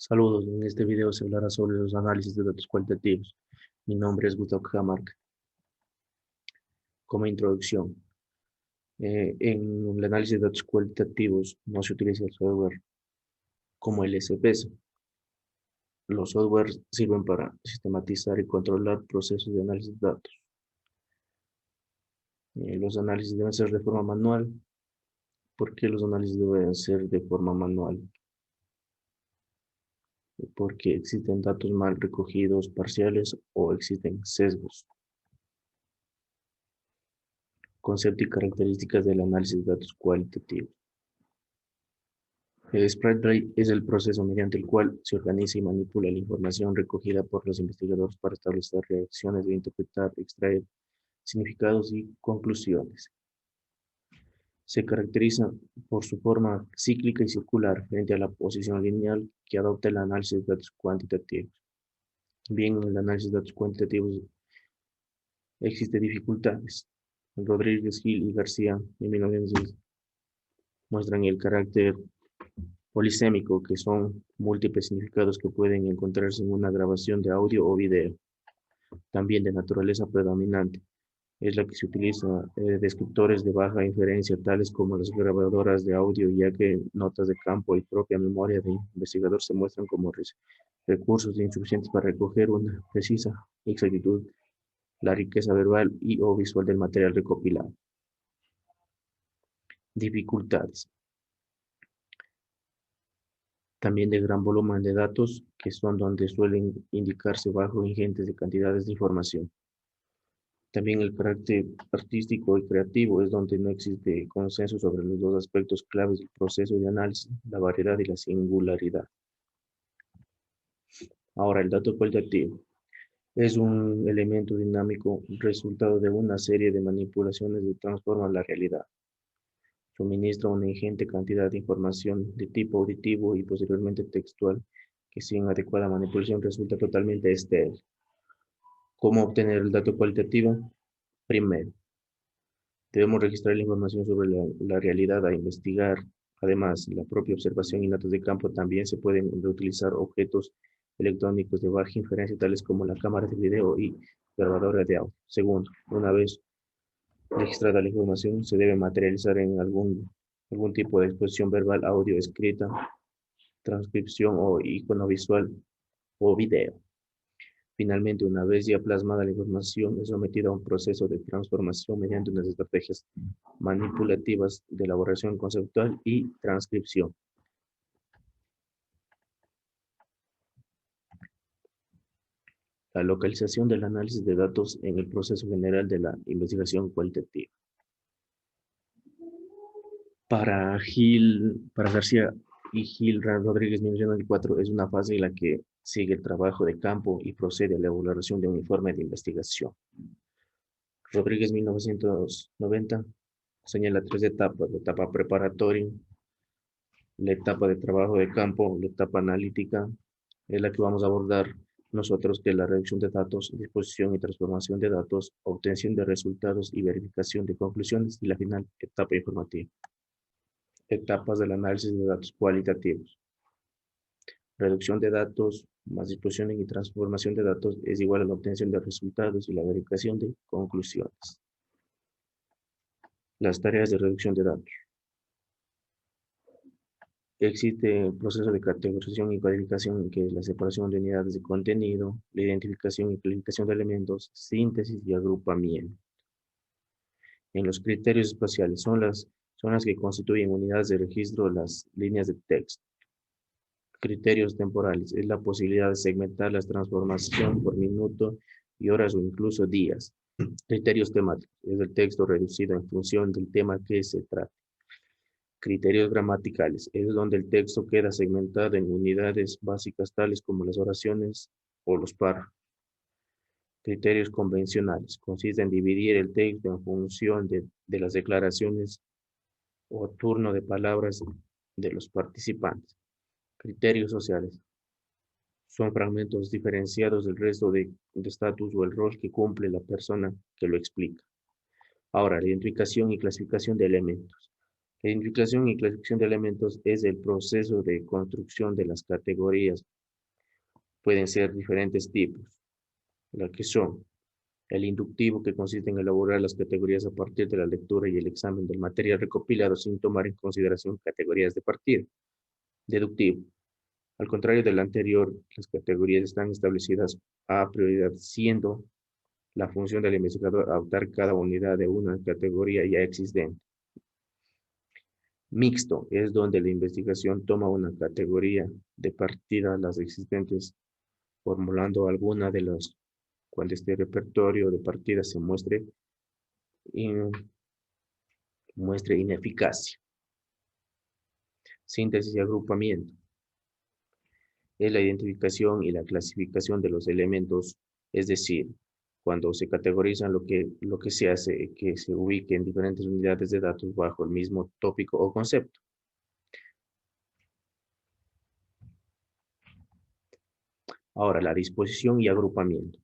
Saludos, en este video se hablará sobre los análisis de datos cualitativos. Mi nombre es Gustavo Cajamarca. Como introducción, en el análisis de datos cualitativos no se utiliza el software como el SPSS. Los softwares sirven para sistematizar y controlar procesos de análisis de datos. Los análisis deben ser de forma manual. ¿Por qué los análisis deben ser de forma manual? Porque existen datos mal recogidos, parciales o existen sesgos. Concepto y características del análisis de datos cualitativos. El SpriteRight es el proceso mediante el cual se organiza y manipula la información recogida por los investigadores para establecer reacciones de interpretar, extraer significados y conclusiones. Se caracteriza por su forma cíclica y circular frente a la posición lineal que adopta el análisis de datos cuantitativos. Bien, en el análisis de datos cuantitativos existen dificultades. Rodríguez, Gil y García en 1900 muestran el carácter polisémico, que son múltiples significados que pueden encontrarse en una grabación de audio o video. También de naturaleza predominante, es la que se utiliza descriptores de baja inferencia, tales como las grabadoras de audio, ya que notas de campo y propia memoria de investigador se muestran como recursos insuficientes para recoger una precisa exactitud la riqueza verbal y o visual del material recopilado. Dificultades. También de gran volumen de datos, que son donde suelen indicarse bajo ingentes de cantidades de información. También el carácter artístico y creativo es donde no existe consenso sobre los dos aspectos claves del proceso de análisis, la variedad y la singularidad. Ahora, el dato cualitativo es un elemento dinámico resultado de una serie de manipulaciones que transforman la realidad. Suministra una ingente cantidad de información de tipo auditivo y posteriormente textual que sin adecuada manipulación resulta totalmente estéril. ¿Cómo obtener el dato cualitativo? Primero, debemos registrar la información sobre la realidad a investigar. Además, la propia observación y notas de campo también se pueden reutilizar objetos electrónicos de baja inferencia, tales como la cámara de video y grabadora de audio. Segundo, una vez registrada la información, se debe materializar en algún tipo de exposición verbal, audio, escrita, transcripción o icono visual o video. Finalmente, una vez ya plasmada la información, es sometida a un proceso de transformación mediante unas estrategias manipulativas de elaboración conceptual y transcripción. La localización del análisis de datos en el proceso general de la investigación cualitativa. Para García y Gil Rodríguez 1994 es una fase en la que sigue el trabajo de campo y procede a la elaboración de un informe de investigación. Rodríguez 1990 señala tres etapas: la etapa preparatoria, la etapa de trabajo de campo, la etapa analítica, es la que vamos a abordar nosotros, que es la reducción de datos, disposición y transformación de datos, obtención de resultados y verificación de conclusiones, y la final, etapa informativa. Etapas del análisis de datos cualitativos. Reducción de datos más disposición y transformación de datos es igual a la obtención de resultados y la verificación de conclusiones. Las tareas de reducción de datos. Existe el proceso de categorización y codificación, que es la separación de unidades de contenido, la identificación y clasificación de elementos, síntesis y agrupamiento. En los criterios espaciales son las que constituyen unidades de registro, las líneas de texto. Criterios temporales es la posibilidad de segmentar la transformación por minuto y horas o incluso días. Criterios temáticos es el texto reducido en función del tema que se trata. Criterios gramaticales es donde el texto queda segmentado en unidades básicas tales como las oraciones o los párrafos. Criterios convencionales consiste en dividir el texto en función de las declaraciones o turno de palabras de los participantes. Criterios sociales son fragmentos diferenciados del resto de estatus o el rol que cumple la persona que lo explica. Ahora, la identificación y clasificación de elementos. La identificación y clasificación de elementos es el proceso de construcción de las categorías. Pueden ser diferentes tipos, las que son el inductivo, que consiste en elaborar las categorías a partir de la lectura y el examen del material recopilado sin tomar en consideración categorías de partida. Deductivo. Al contrario del anterior, las categorías están establecidas a prioridad, siendo la función del investigador adoptar cada unidad de una categoría ya existente. Mixto es donde la investigación toma una categoría de partida las existentes, formulando alguna de las cuando este repertorio de partida se muestre ineficacia. Síntesis y agrupamiento es la identificación y la clasificación de los elementos, es decir, cuando se categorizan lo que se hace que se ubiquen diferentes unidades de datos bajo el mismo tópico o concepto. Ahora, la disposición y agrupamiento.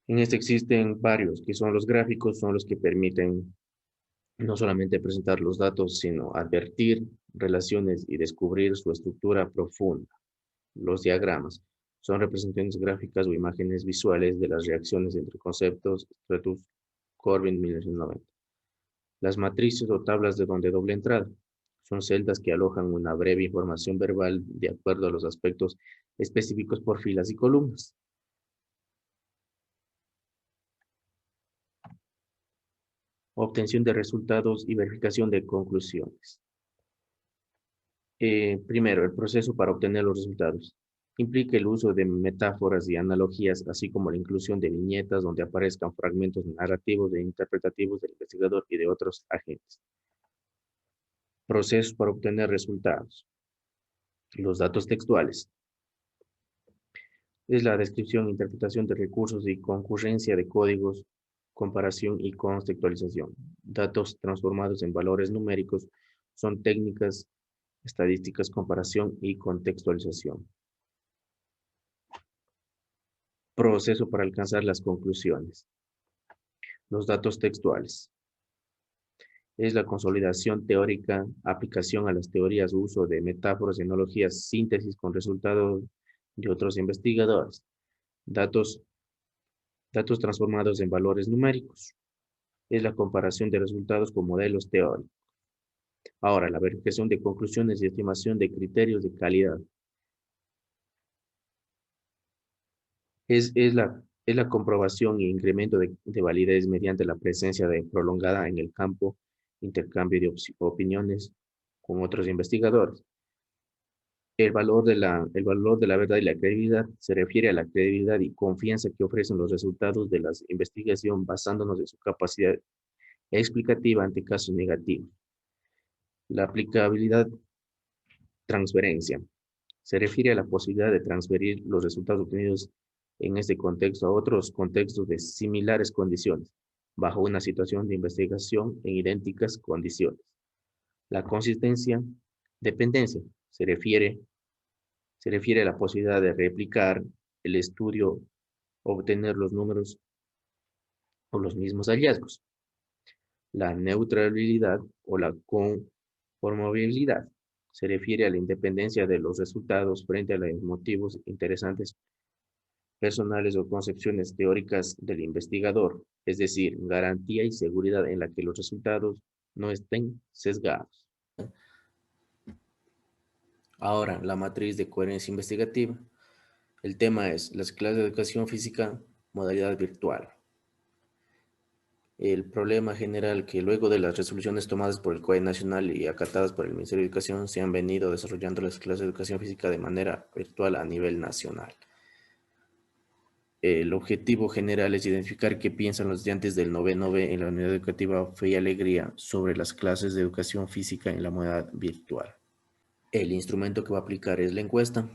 En este existen varios, que son los gráficos, son los que permiten no solamente presentar los datos, sino advertir relaciones y descubrir su estructura profunda. Los diagramas son representaciones gráficas o imágenes visuales de las reacciones entre conceptos. Stratus Corbin, 1990. Las matrices o tablas de doble entrada son celdas que alojan una breve información verbal de acuerdo a los aspectos específicos por filas y columnas. Obtención de resultados y verificación de conclusiones. Primero, el proceso para obtener los resultados. Implica el uso de metáforas y analogías, así como la inclusión de viñetas donde aparezcan fragmentos narrativos e interpretativos del investigador y de otros agentes. Procesos para obtener resultados. Los datos textuales. Es la descripción e interpretación de recursos y concurrencia de códigos, comparación y contextualización. Datos transformados en valores numéricos son técnicas estadísticas, comparación y contextualización. Proceso para alcanzar las conclusiones. Los datos textuales. Es la consolidación teórica, aplicación a las teorías, uso de metáforas y analogías, síntesis con resultados de otros investigadores. Datos transformados en valores numéricos. Es la comparación de resultados con modelos teóricos. Ahora, la verificación de conclusiones y estimación de criterios de calidad. Es la comprobación e incremento de validez mediante la presencia de prolongada en el campo, intercambio de opiniones con otros investigadores. El valor de la verdad y la credibilidad se refiere a la credibilidad y confianza que ofrecen los resultados de la investigación basándonos en su capacidad explicativa ante casos negativos. La aplicabilidad, transferencia. Se refiere a la posibilidad de transferir los resultados obtenidos en este contexto a otros contextos de similares condiciones, bajo una situación de investigación en idénticas condiciones. La consistencia, dependencia, se refiere a la posibilidad de replicar el estudio, obtener los números o los mismos hallazgos. La neutralidad o la conformabilidad se refiere a la independencia de los resultados frente a los motivos interesantes personales o concepciones teóricas del investigador, es decir, garantía y seguridad en la que los resultados no estén sesgados. Ahora, la matriz de coherencia investigativa. El tema es las clases de educación física, modalidad virtual. El problema general que luego de las resoluciones tomadas por el COE nacional y acatadas por el Ministerio de Educación se han venido desarrollando las clases de educación física de manera virtual a nivel nacional. El objetivo general es identificar qué piensan los estudiantes del noveno B en la unidad educativa Fe y Alegría sobre las clases de educación física en la modalidad virtual. El instrumento que va a aplicar es la encuesta,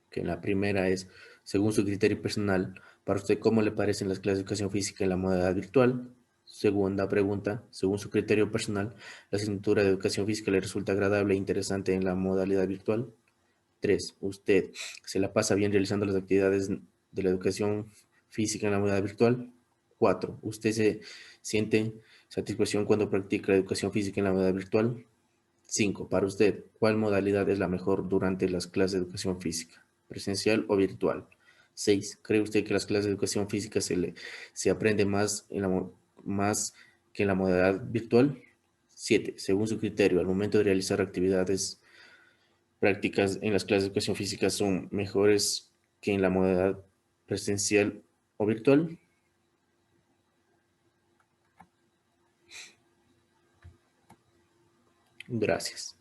que en la primera es, según su criterio personal, para usted, ¿cómo le parecen las clases de educación física en la modalidad virtual? Segunda pregunta, según su criterio personal, ¿la asignatura de educación física le resulta agradable e interesante en la modalidad virtual? 3. ¿Usted se la pasa bien realizando las actividades de la educación física en la modalidad virtual? 4. ¿Usted se siente Satisfacción cuando practica la educación física en la modalidad virtual. 5. Para usted, ¿cuál modalidad es la mejor durante las clases de educación física? ¿Presencial o virtual? 6. ¿Cree usted que las clases de educación física se aprende más que en la modalidad virtual? 7. Según su criterio, al momento de realizar actividades prácticas en las clases de educación física son mejores que en la modalidad presencial o virtual. Gracias.